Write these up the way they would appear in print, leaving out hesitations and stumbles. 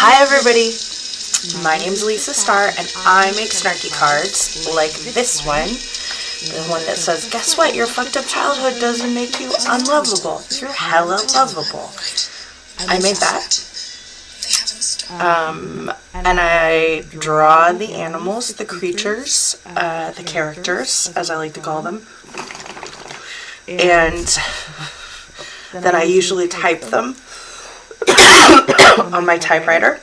Hi everybody, my name's Alisa Starr and I make snarky cards like this one. The one that says, guess what, your fucked up childhood doesn't make you unlovable. You're hella lovable. I made that. And I draw the animals, the creatures, the characters, as I like to call them. And then I usually type them on my typewriter.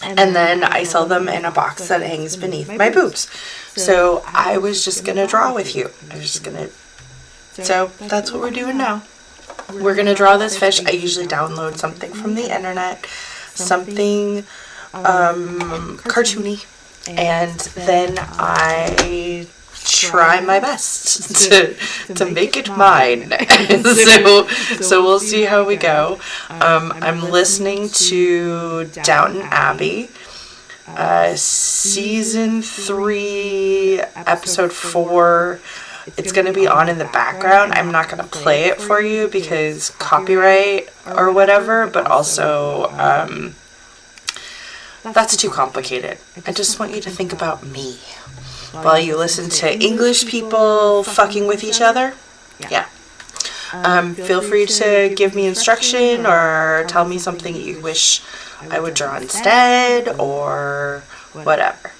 And then I sell them in a box that hangs beneath my boobs. So I was just going to draw with you. So that's what we're doing now. We're going to draw this fish. I usually download something from the internet, something cartoony, and then I try my best to make it mine. so we'll see how we go. I'm listening to Downton Abbey, season 3, episode 4. It's going to be on in the background. I'm not going to play it for you because copyright or whatever, but also that's too complicated. I just want you to think about me while you listen to English people fucking with each other. Yeah. Feel free to give me instruction or tell me something you wish I would draw instead or whatever.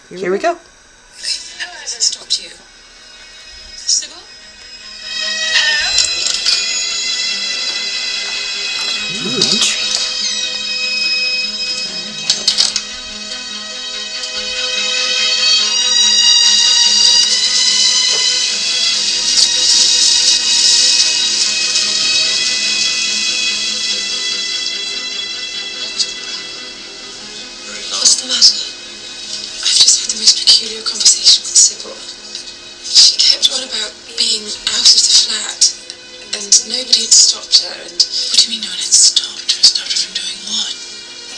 Here we go. Who hasn't stopped you? Sybil? Hello? What's the matter? I've just had the most peculiar conversation with Sybil. She kept on about being out of the flat, and nobody had stopped her, and... What do you mean no one had stopped her? Stopped her from doing what?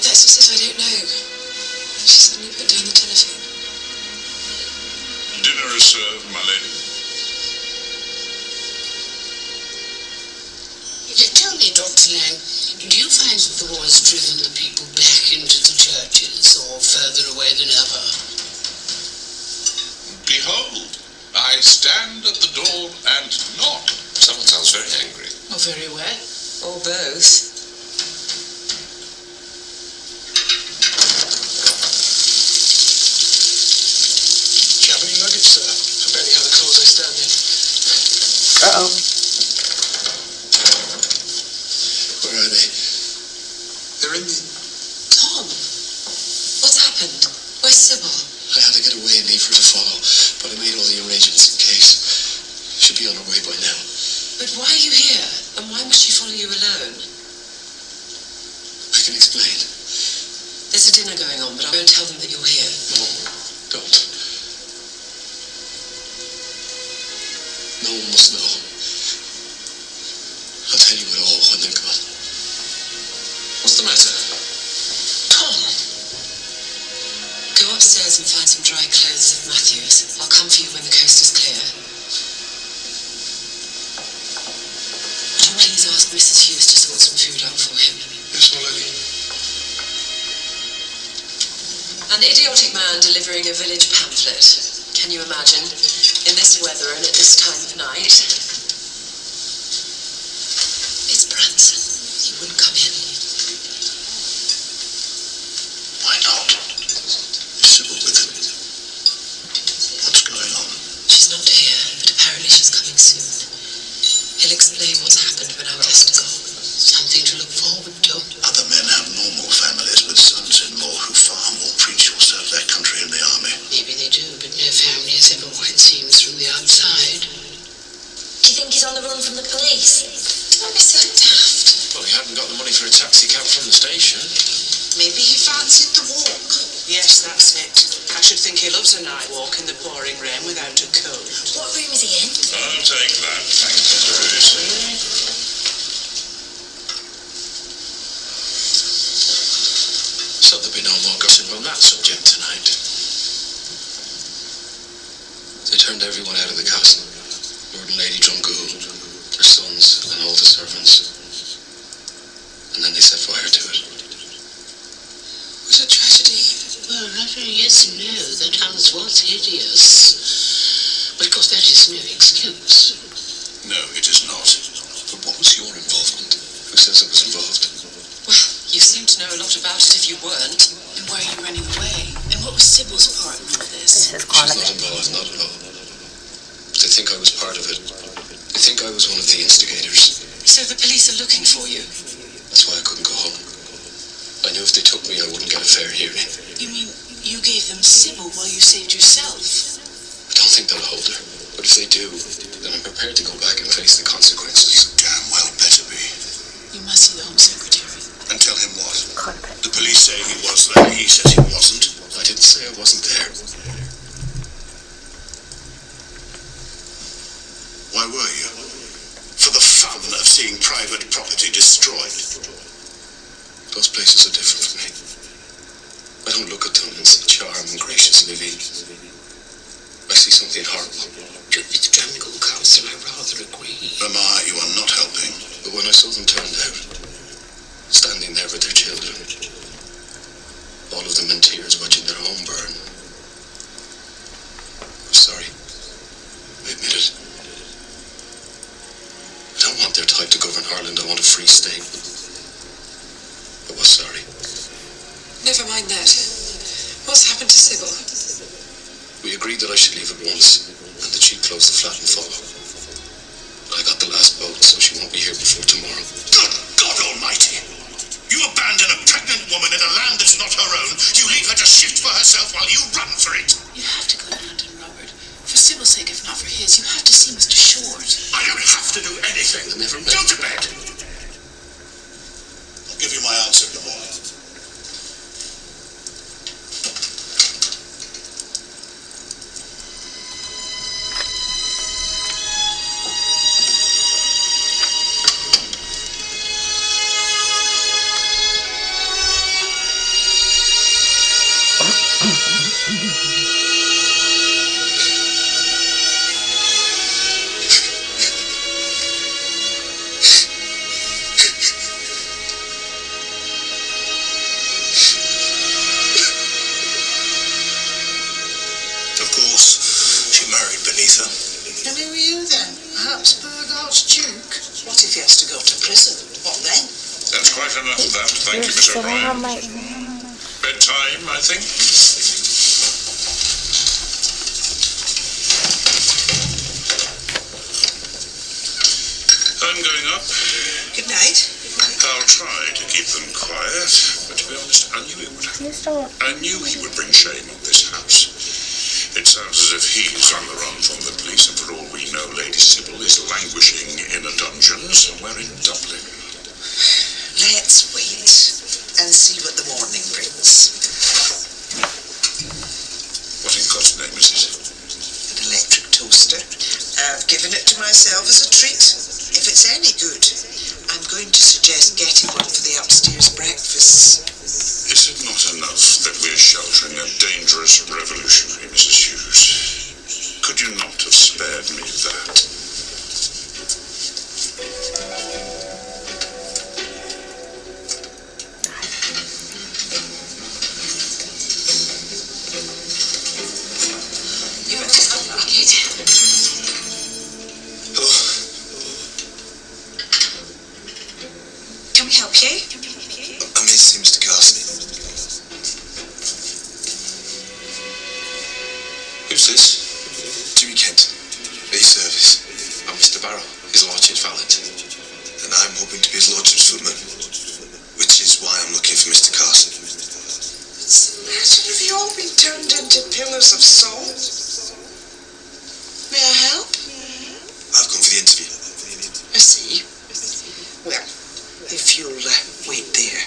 That's just it, I don't know. She suddenly put down the telephone. Dinner is served, my lady. Tell me, Dr. Lang, do you find that the war has driven the people back into the churches or further away than ever? Behold, I stand at the door and knock. Someone sounds very angry. Or very wet? Or both. Do you have any luggage, sir? I barely have the clothes I stand in. Uh-oh. Where are they? They're in the... Tom! What's happened? Where's Sybil? I had to get away and leave her to follow, but I made all the arrangements in case. Should be on her way by now. But why are you here? And why must she follow you alone? I can explain. There's a dinner going on, but I won't tell them that you're here. No, don't. No one must know. I'll tell you it all when they're gone. What's the matter? Tom! Go upstairs and find some dry clothes of Matthew's. I'll come for you when the coast is clear. Would you please ask Mrs. Hughes to sort some food out for him? Yes, my lady. An idiotic man delivering a village pamphlet. Can you imagine? In this weather and at this time of night. It's Branson. He wouldn't come in. Why not? Is Sybil with him? What's going on? She's not here, but apparently she's coming soon. He'll explain what's happened when I'm asked to go. Something to look forward to. Other men have normal families with sons-in-law who farm or preach or serve their country in the army. Maybe they do, but no family is ever what it seems from the outside. Do you think he's on the run from the police? Don't be so daft. Well, he hadn't got the money for a taxi cab from the station. Maybe he fancied the walk. Yes, that's it. I should think he loves a night walk in the pouring rain without a coat. What room is he in? I'll take that, thanks, Teresa. So there'll be no more gossip on that subject tonight. They turned everyone out of the castle. Lord and Lady Drumgool, their sons, and all the servants. And then they set fire to it. Well, yes and no. That house was hideous. But of course that is no excuse. No, it is not. But what was your involvement? Who says I was involved? Well, you seem to know a lot about it if you weren't. And why are you running away? And what was Sybil's part in all this? This is She's not Klonopin. involved, not at all. But they think I was part of it. They think I was one of the instigators. So the police are looking for you? That's why I couldn't go home. I knew if they took me, I wouldn't get a fair hearing. You mean you gave them Sybil while you saved yourself? I don't think they'll hold her. But if they do, then I'm prepared to go back and face the consequences. You damn well better be. You must see the Home Secretary. And tell him what? Klonopin. The police say he was there. He says he wasn't. I didn't say I wasn't there. Why were you? For the fun of seeing private property destroyed. Those places are different from me. I don't look at them and see charm and gracious living. I see something horrible. With jungle council, I rather agree. Lamar, you are not helping. But when I saw them turned out, standing there with their children, all of them in tears watching their home burn, I'm sorry. I admit it. I don't want their type to govern Ireland. I want a free state. I was sorry. Never mind that. What's happened to Sybil? We agreed that I should leave at once, and that she'd close the flat and follow. I got the last boat, so she won't be here before tomorrow. Good God Almighty! You abandon a pregnant woman in a land that's not her own. You leave her to shift for herself while you run for it. You have to go to London, Robert. For Sybil's sake, if not for his, you have to see Mr. Short. I don't have to do anything. I never met. Go to bed. I'll give you my answer in the morning. Of course, she married beneath her. And who are you then? Habsburg Archduke? What if he has to go to prison? What then? That's quite enough of that. Thank you, Miss O'Brien. Bedtime, I think. I'm going up. Good night. I'll try to keep them quiet, but to be honest, I knew it would happen. Please don't. I knew he would bring shame on this house. It sounds as if he's on the run from the police, and for all we know, Lady Sybil is languishing in a dungeon somewhere in Dublin. Let's wait and see what the morning brings. What in God's name is it? An electric toaster. I've given it to myself as a treat. If it's any good, I'm going to suggest getting one for the upstairs breakfasts. Is it not enough that we're sheltering a dangerous revolutionary, Mrs. Hughes? Could you not have spared me that? You better come back, kid. Hello? Can we help you? I'm here to see Mr. Carson. Who's this? Jimmy Kent, A-Service. I'm Mr. Barrow, his lordship's valet. And I'm hoping to be his lordship's footman, which is why I'm looking for Mr. Carson. Imagine if you all been turned into pillars of salt. May I help? I've come for the interview. I see. Well, if you'll wait there.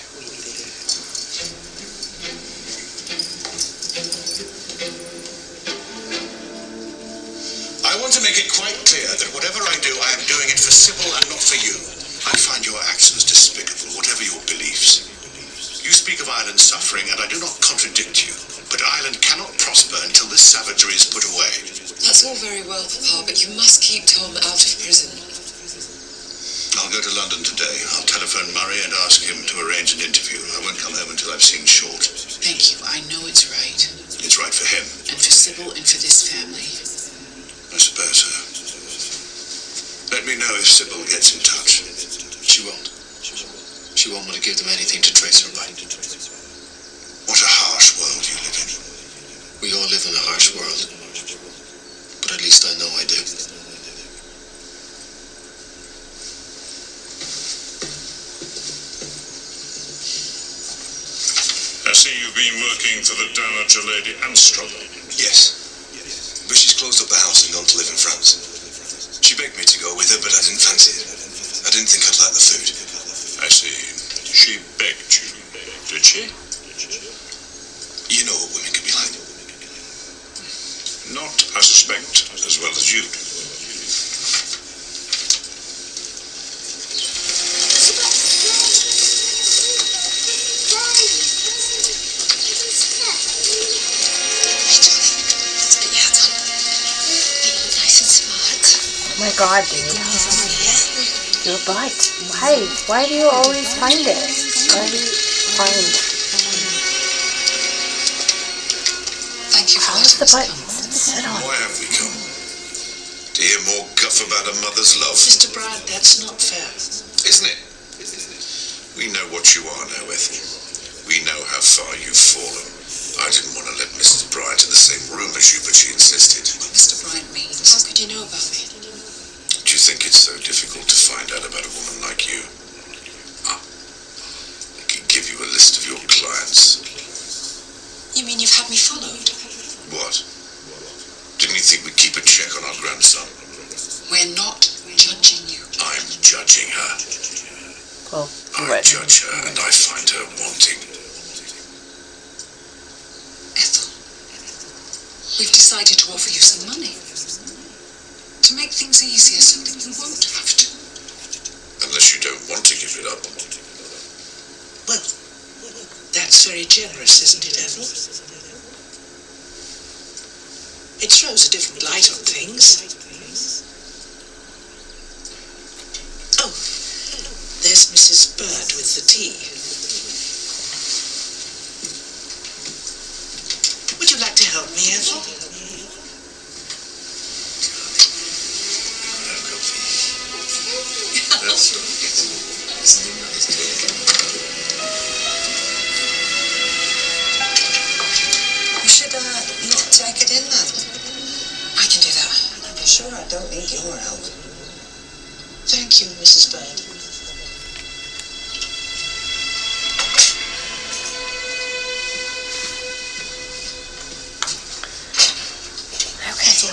I want to make it quite clear that whatever I do, I am doing it for Sybil and not for you. I find your actions despicable, whatever your beliefs. You speak of Ireland's suffering, and I do not contradict you. But Ireland cannot prosper until this savagery is put away. That's all very well, Papa, but you must keep Tom out of prison. I'll go to London today. I'll telephone Murray and ask him to arrange an interview. I won't come home until I've seen Short. Thank you. I know it's right. It's right for him. And for Sybil and for this family. I suppose so. Let me know if Sybil gets in touch. She won't. She won't want to give them anything to trace her by. What a harsh world you live in. We all live in a harsh world. But at least I know I do. I see you've been working for the Dowager Lady AStarr. Yes. But she's closed up the house and gone to live in France. She begged me to go with her, but I didn't fancy it. I didn't think I'd like the food. I see. She begged you, did she? You know what women can be like. Not, I suspect, as well as you do. Oh my god, dude. Your butt. Why? Why do you always find it? Why do you find? Thank you for How's the letting us butt come. sit on? Why have we come? To hear more guff about a mother's love? Mr. Brad, that's not fair. Isn't it? We know what you are now, Ethel. We know how far you've fallen. I didn't want to let Mrs. Bryant in the same room as you, but she insisted. What Mr. Bryant means. How could you know about me? Do you think it's so difficult to find out about a woman like you? I can give you a list of your clients. You mean you've had me followed? What? Didn't you think we'd keep a check on our grandson? We're not judging you. I'm judging her. Well, I judge her and I find her wanting. Ethel, we've decided to offer you some money. To make things easier so that you won't have to. Unless you don't want to give it up. Well, that's very generous, isn't it, Ethel? It throws a different light on things. Oh, there's Mrs. Bird with the tea. Would you like to help me, Ethel? That's right. We should need to take it in then. I can do that. I'm sure I don't need your help. Thank you, Mrs. Bird. Okay.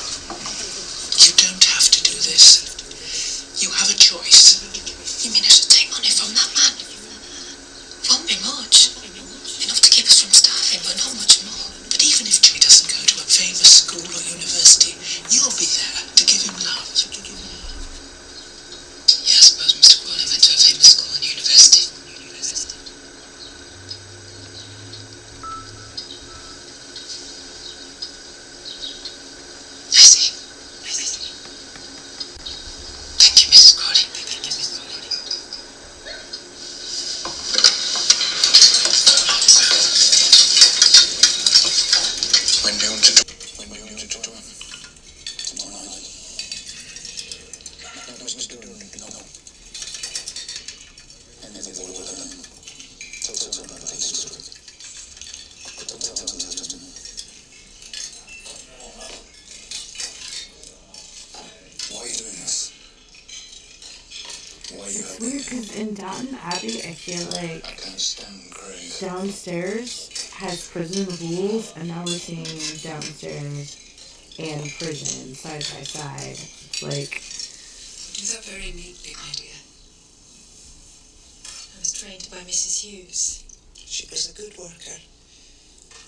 You don't have to do this. You have a choice. You mean I should take money from that man? Won't be much. Enough to keep us from starving, but not much more. But even if Jimmy doesn't go to a famous school or university, you'll be there to give him love. Yeah, I suppose Mr. Crawley went to a famous school and university. I see. Thank you, Mrs. Crawley. When do you want to join? Tomorrow night. No. And then they will tell them about this story. Why are you doing this? Why are you It's weird because in Downton Abbey, I feel like I can't stand Craig. downstairs has prison rules, and now we're seeing downstairs and prison side by side. It's like, Is that very neat, big idea? I was trained by Mrs. Hughes. She was a good worker,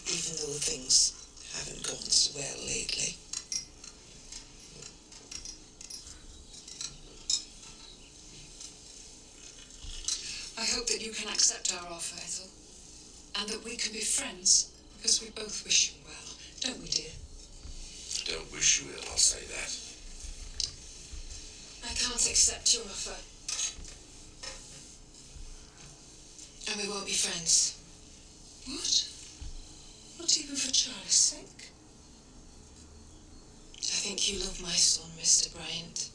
even though things haven't gone so well lately. I hope that you can accept our offer, Ethel. And that we can be friends, because we both wish you well. Don't we, dear? Don't wish you ill, I'll say that. I can't accept your offer. And we won't be friends. What? Not even for Charlie's sake? I think you love my son, Mr. Bryant.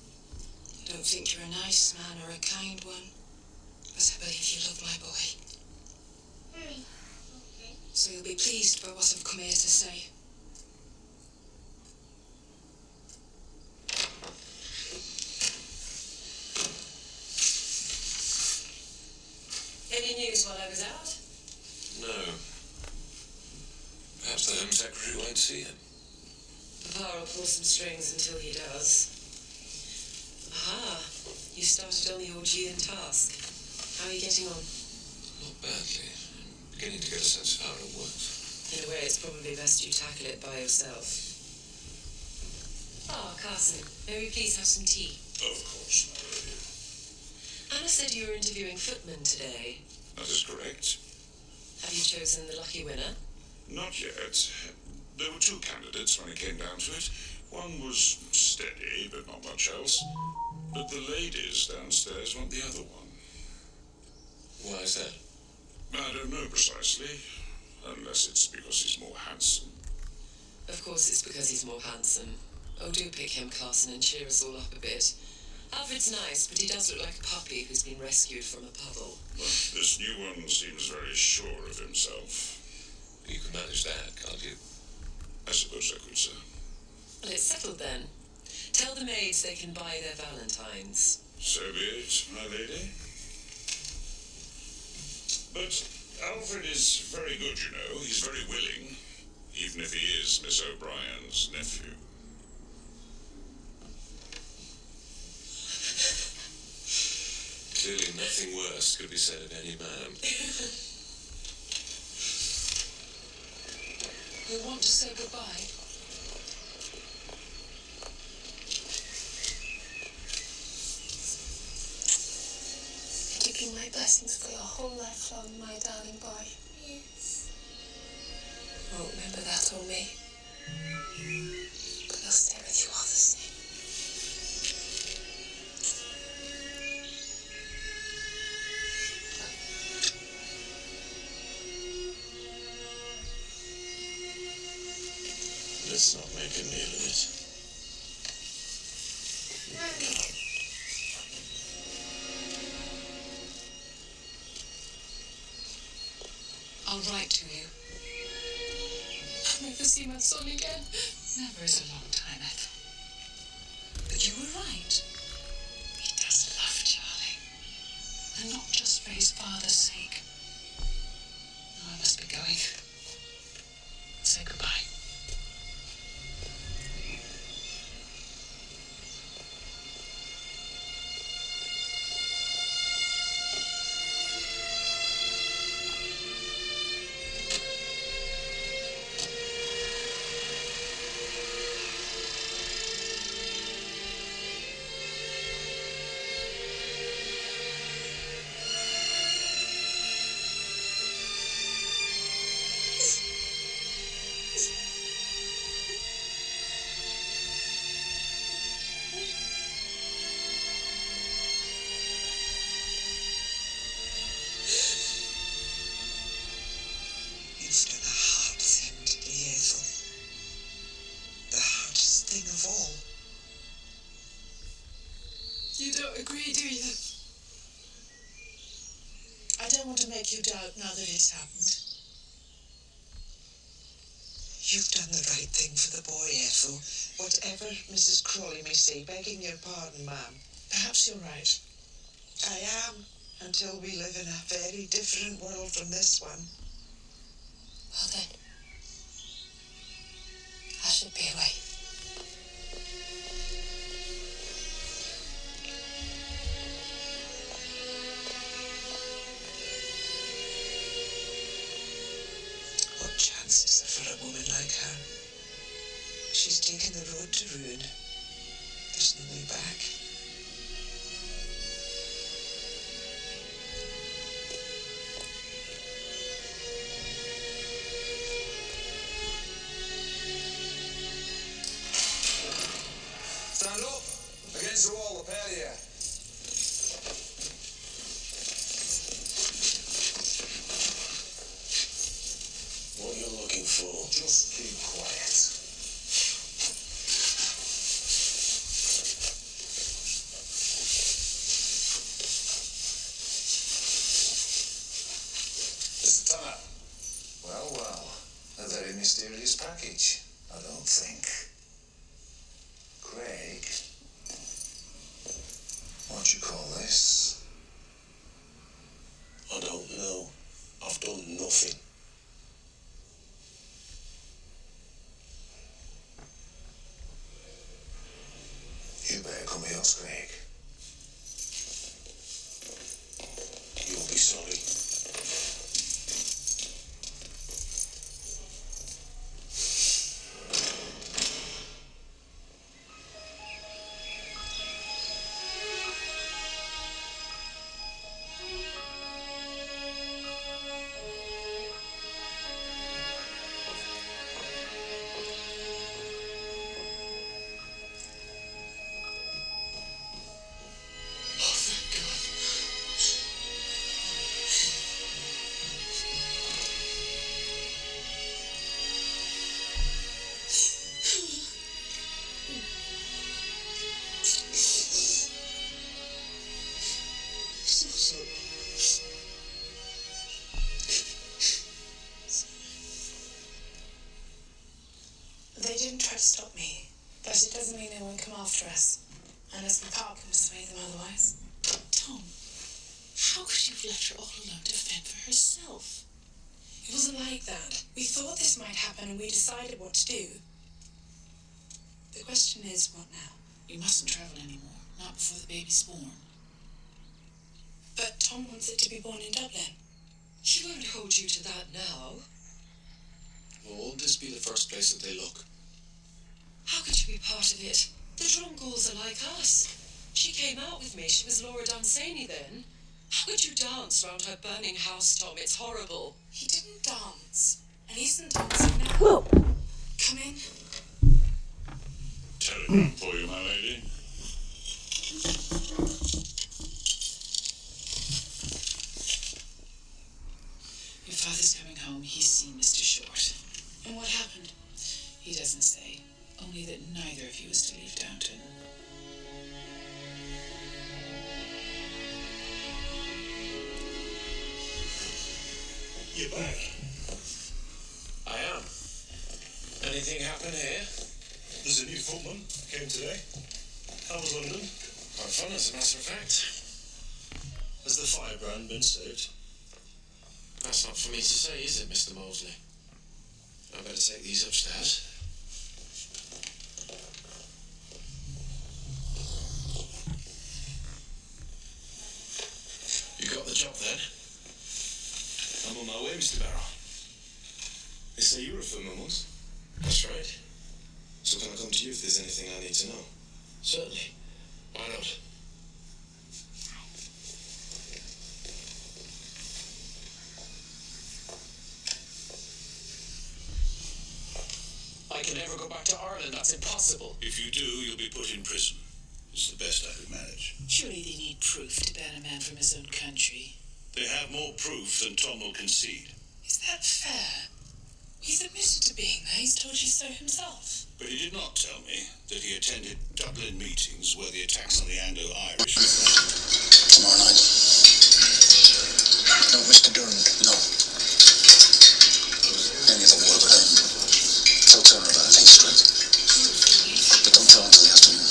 I don't think you're a nice man or a kind one, but I believe you love my boy. So you'll be pleased by what I've come here to say. Any news while I was out? No. Perhaps the Home Secretary won't see him. Papa will pull some strings until he does. Aha, you started on the old Gian task. How are you getting on? Not badly. I'm beginning to get a sense of how it works. In a way, it's probably best you tackle it by yourself. Ah, Carson, may we please have some tea? Of course, my lady. Anna said you were interviewing footmen today. That is correct. Have you chosen the lucky winner? Not yet. There were two candidates when it came down to it. One was steady, but not much else. But the ladies downstairs want the other one. Why is that? I don't know precisely, unless it's because he's more handsome. Of course it's because he's more handsome. Oh, do pick him, Carson, and cheer us all up a bit. Alfred's nice, but he does look like a puppy who's been rescued from a puddle. Well, this new one seems very sure of himself. You can manage that, can't you? I suppose I could, sir. Well, it's settled then. Tell the maids they can buy their valentines. So be it, my lady. But Alfred is very good, you know. He's very willing, even if he is Miss O'Brien's nephew. Clearly nothing worse could be said of any man. You want to say goodbye? Give you my blessings for your whole life long, my darling boy. Yes. I won't remember that or me, but I'll stay with you all the same. Let's not make a meal of it. I'll write to you. I'll never see my son again. Never is a long time, Ethel. But you were right. He does love Charlie. And not just for his father's sake. Now I must be going. Say goodbye. You've done a hard thing today, Ethel. The hardest thing of all. You don't agree, do you? I don't want to make you doubt now that it's happened. You've done the right thing for the boy, Ethel. Whatever Mrs. Crawley may say, begging your pardon, ma'am. Perhaps you're right. I am, until we live in a very different world from this one. Well then, I should be away. What chance is there for a woman like her? She's taken the road to ruin. There's no way back. Stand up! Against the wall, the pair of you. What you're looking for mysterious package? I don't think. Craig, what'd you call this? I don't know. I've done nothing. You better come here, Craig. You'll be sorry. They didn't try to stop me, but it doesn't mean they won't come after us, unless my papa can persuade them otherwise. Tom, how could you have left her all alone to fend for herself? It wasn't like that. We thought this might happen and we decided what to do. The question is, what now? You mustn't travel anymore, not before the baby's born. But Tom wants it to be born in Dublin. He won't hold you to that now. Won't this be the first place that they look? How could you be part of it? The Drongals are like us. She came out with me. She was Laura Dunsany then. How could you dance round her burning house, Tom? It's horrible. He didn't dance. And he isn't dancing now. Whoa. Come in. Telegram for you, my lady. Your father's coming home. He's seen Mr. Short. And what happened? He doesn't say. Only that neither of you is to leave Downton. You're back. I am. Anything happen here? There's a new footman. Came today. How was London? Quite fun, as a matter of fact. Has the firebrand been saved? That's not for me to say, is it, Mr. Mosley? I better take these upstairs. You got the job then? I'm on my way, Mr. Barrow. They say you were a footman once. That's right. So can I come to you if there's anything I need to know? Certainly. Why not? I can never go back to Ireland. That's impossible. If you do, you'll be put in prison. It's the best I could manage. Surely they need proof to ban a man from his own country. They have more proof than Tom will concede. Is that fair? He's admitted to being there. He's told you so himself. But he did not tell me that he attended Dublin meetings where the attacks on the Anglo-Irish were planned. Tomorrow night. No, Mr. Durand, no. Any other word with him. So tell him about it, he's straight. But don't tell him till the afternoon.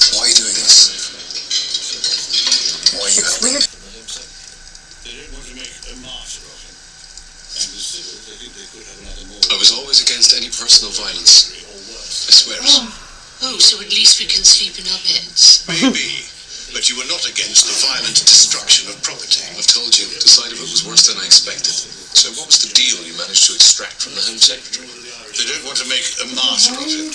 Why are you doing this? Why are you helping him? They don't want to make a martyr of him. And the civil, they think they could have another more. I was always against any personal violence. I swear it. Oh, so at least we can sleep in our beds. Maybe. But you were not against the violent destruction of property. I've told you, the sight of it was worse than I expected. So what was the deal you managed to extract from the Home Secretary? They don't want to make a martyr of him.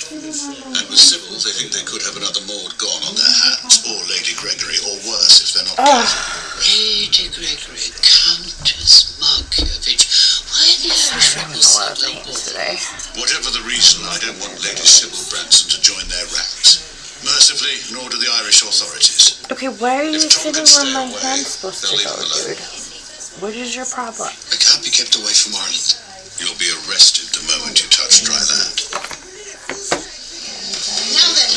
And with civil, they think they could have another Maud gone on their hands, or Lady Gregory, or worse if they're not careful. Lady Gregory, Countess Markievicz. Why the Irish rebels so today. Whatever the reason, I don't want Lady Sybil Branson to join their ranks. Mercifully, nor do the Irish authorities. Okay, why are you If Tom sitting can stay where my away, hand's supposed to they'll leave go, him alone. dude? What is your problem? I can't be kept away from Ireland. You'll be arrested the moment you touch dry land. Now then,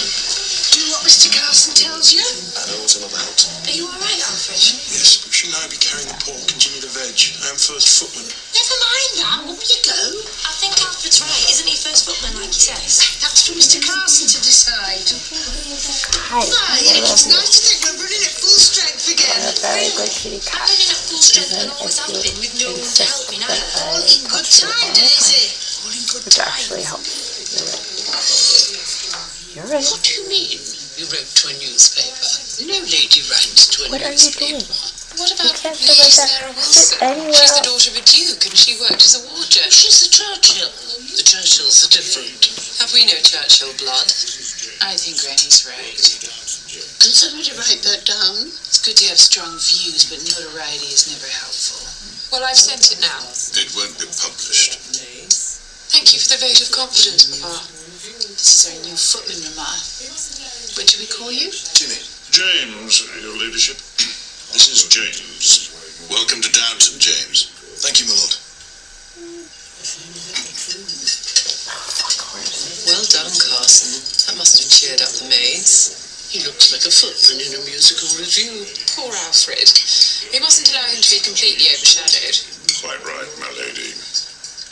do what Mr. Carson tells you. I know what I'm about. Are you all right, Alfred? Yes, but shouldn't I be carrying the poor and Jimmy the Vet carriage. I'm first footman. Never mind that. Up you go. I think Alfred's right. Isn't he first footman, like he says? That's for Mr. Carson to decide. Hi. It's nice to think we're running at full strength again. I'm a very good kitty cat. I'm running at full strength and always have been with no one to help me now. All in good time, Daisy. All in good Which time. actually helps. You're right. What do you mean? You wrote to a newspaper. No lady writes to a What are you newspaper. doing? What about You can't Lady say like Sarah that. Sit Wilson? anywhere She's the else. daughter of a duke and she worked as a wardress. She's the Churchill. The Churchills are different. Have we no Churchill blood? I think Granny's right. Can somebody write that down? It's good to have strong views, but notoriety is never helpful. Well, I've sent it now. It won't be published. Thank you for the vote of confidence, Papa. This is our new footman, Mama. What do we call you? Jimmy. James, Your Ladyship. This is James. Welcome to Downton, James. Thank you, my lord. Well done, Carson. That must have cheered up the maids. He looks like a footman in a musical review. Poor Alfred. We mustn't allow him to be completely overshadowed. Quite right, my lady.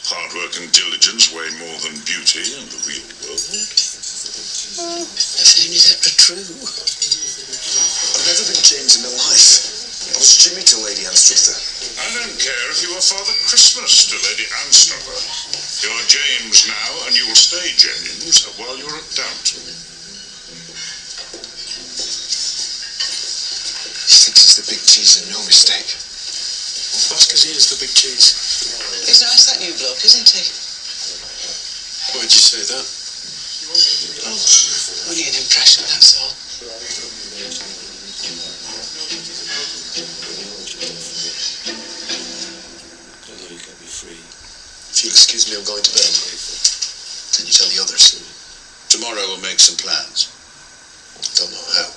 Hard work and diligence weigh more than beauty in the real world. If only that were true. I've never been James in my life. I was Jimmy to Lady Anstruther. I don't care if you are Father Christmas to Lady Anstruther. You're James now, and you will stay James while you're at Downton. He thinks he's the big cheese and no mistake. That's because he is the big cheese. He's nice, that new bloke, isn't he? Why'd you say that? Oh, only an impression, that's all. Don't know you can be free. If you'll excuse me, I'm going to bed. Can you tell the others? Tomorrow we'll make some plans. I don't know how.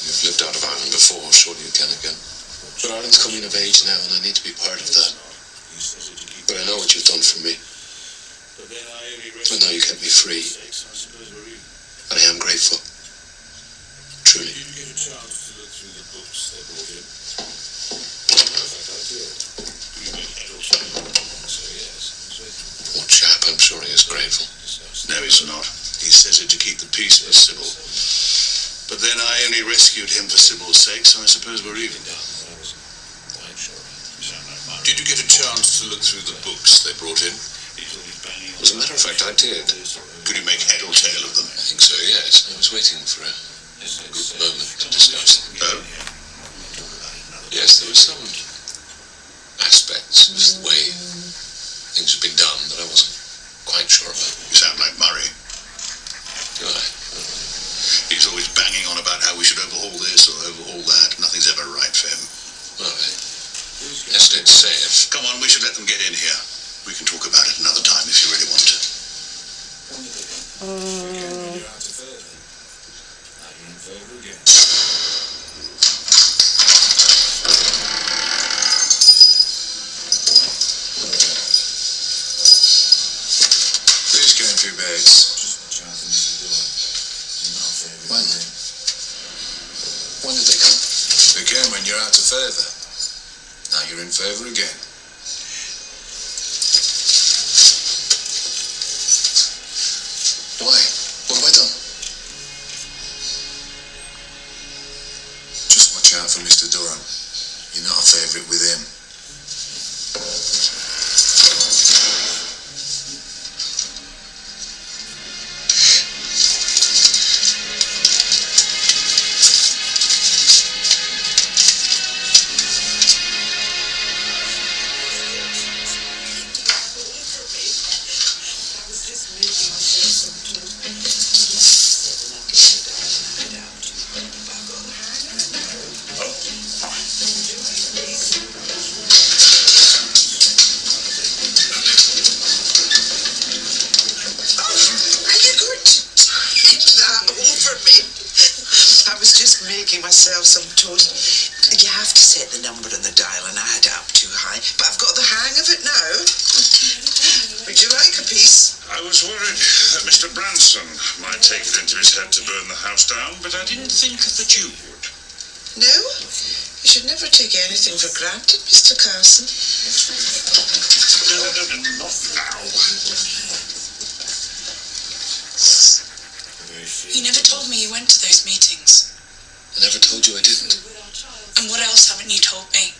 You've lived out of Ireland before, surely you can again. But Ireland's coming of age now, and I need to be part of that. But I know what you've done for me. I know you kept me free. And I am grateful. Truly. Old chap, I'm sure he is grateful. No, he's not. He says it to keep the peace with Sybil. But then I only rescued him for Sybil's sake, so I suppose we're even. Did you get a chance to look through the books they brought in? As a matter of fact, I did. Could you make head or tail of them? I think so, yes. I was waiting for a good moment to discuss them. Oh? Yes, there were some aspects of the way things have been done that I wasn't quite sure about. You sound like Murray. Do I? He's always banging on about how we should overhaul this or overhaul that. Nothing's ever right for him. All right. Let's say it. Come on, we should let them get in here. We can talk about it another time if you really want to. Who's going through beds? When did they come? They came when you're out of favour. Now you're in favour again. Why? What have I done? Just watch out for Mr. Durham. You're not a favourite with him. Myself some toast. You have to set the number on the dial and add up too high, but I've got the hang of it now. Would you like a piece? I was worried that Mr. Branson might take it into his head to burn the house down, but I didn't think that you would. No? You should never take anything for granted, Mr. Carson. No, not now. You never told me you went to those meetings. I never told you I didn't. And what else haven't you told me?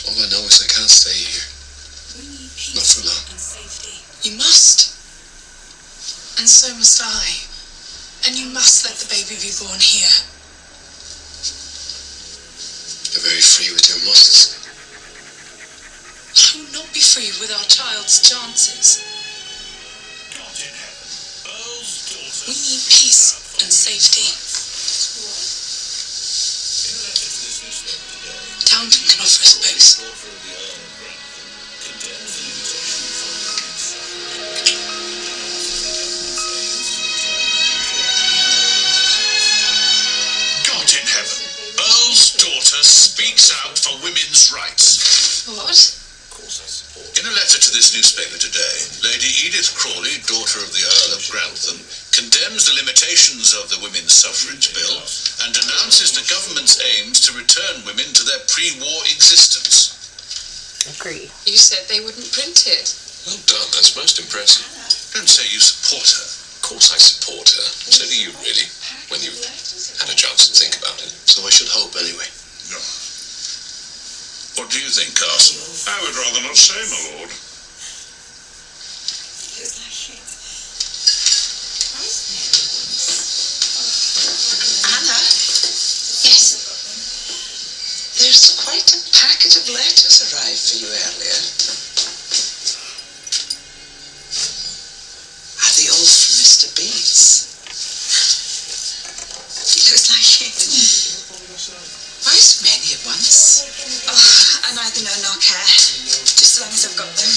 All I know is I can't stay here. Not for long. You must. And so must I. And you must let the baby be born here. You're very free with your musts. I will not be free with our child's chances. We need peace and safety. Downton can offer us both. God in heaven. Earl's daughter speaks out for women's rights. What? In a letter to this newspaper today, Lady Edith Crawley, daughter of the Earl of Grantham, condemns the limitations of the Women's Suffrage Bill and denounces the government's aims to return women to their pre-war existence. Agree. You said they wouldn't print it. Well done, that's most impressive. Don't say you support her. Of course I support her. So do you, really, when you've had a chance to think about it. So I should hope, anyway. No. What do you think, Carson? I would rather not say, my lord. Anna? Yes. There's quite a packet of letters arrived for you earlier. Are they all from Mr. Bates? Looks like it. Why so many at once? Oh, I neither know nor care. Just as long as I've got them.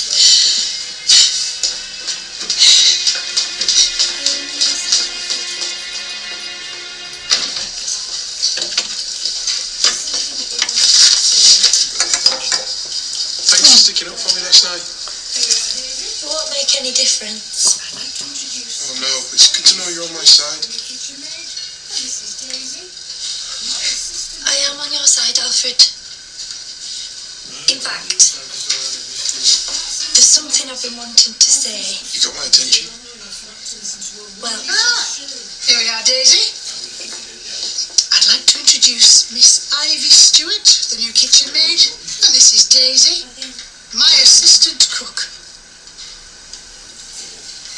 Thanks for sticking up for me last night. It won't make any difference. Oh no, it's good to know you're on my side. I am on your side, Alfred. In fact, there's something I've been wanting to say. You got my attention. Well, Here we are, Daisy. I'd like to introduce Miss Ivy Stewart, the new kitchen maid. And this is Daisy, my assistant cook.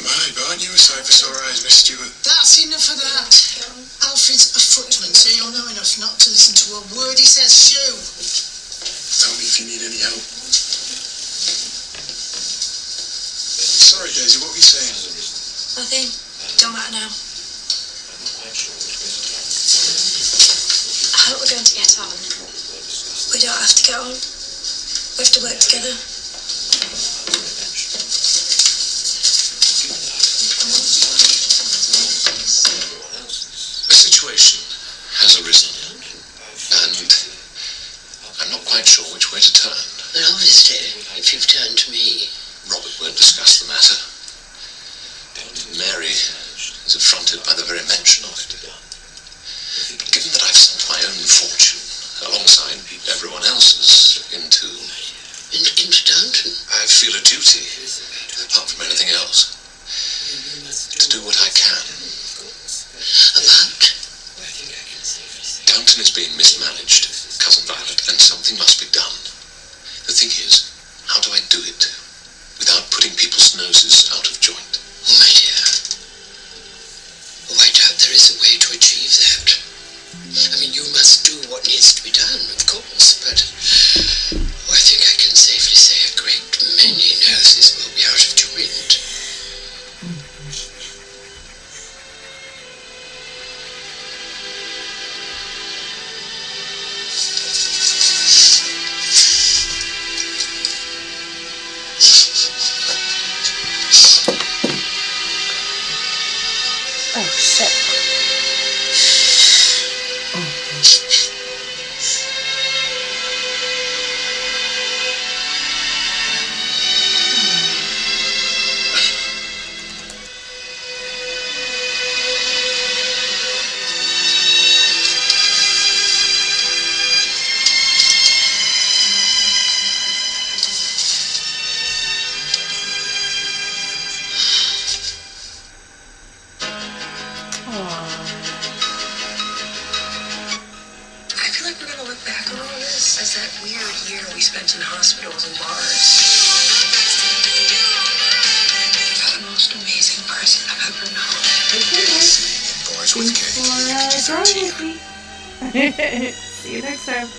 My, but aren't you a sight for sore eyes, Miss Stewart? That's enough of that. Alfred's a footman, so you'll know enough not to listen to a word he says. Shoo! Tell me if you need any help. Sorry, Daisy, what were you saying? nothing. Don't matter now. I hope we're going to get on. We don't have to get on. We have to work together. A situation has arisen, and I'm not quite sure which way to turn. Well, obviously, if you've turned to me. Robert won't discuss the matter. Mary is affronted by the very mention of it. Given that I've sunk my own fortune, alongside everyone else's, into Downton, I feel a duty, apart from anything else, to do what I can. About? Downton is being mismanaged, Cousin Violet, and something must be done. The thing is, how do I do it without putting people's noses out of joint? Oh, my dear. Oh, I doubt there is a way to achieve that. I mean, you must do what needs to be done, of course, but I think I can safely say a great many noses will be out of joint. Oh, shit. year we spent in hospitals and bars. You're the most amazing person I've ever known. Boys with cake. See you next time.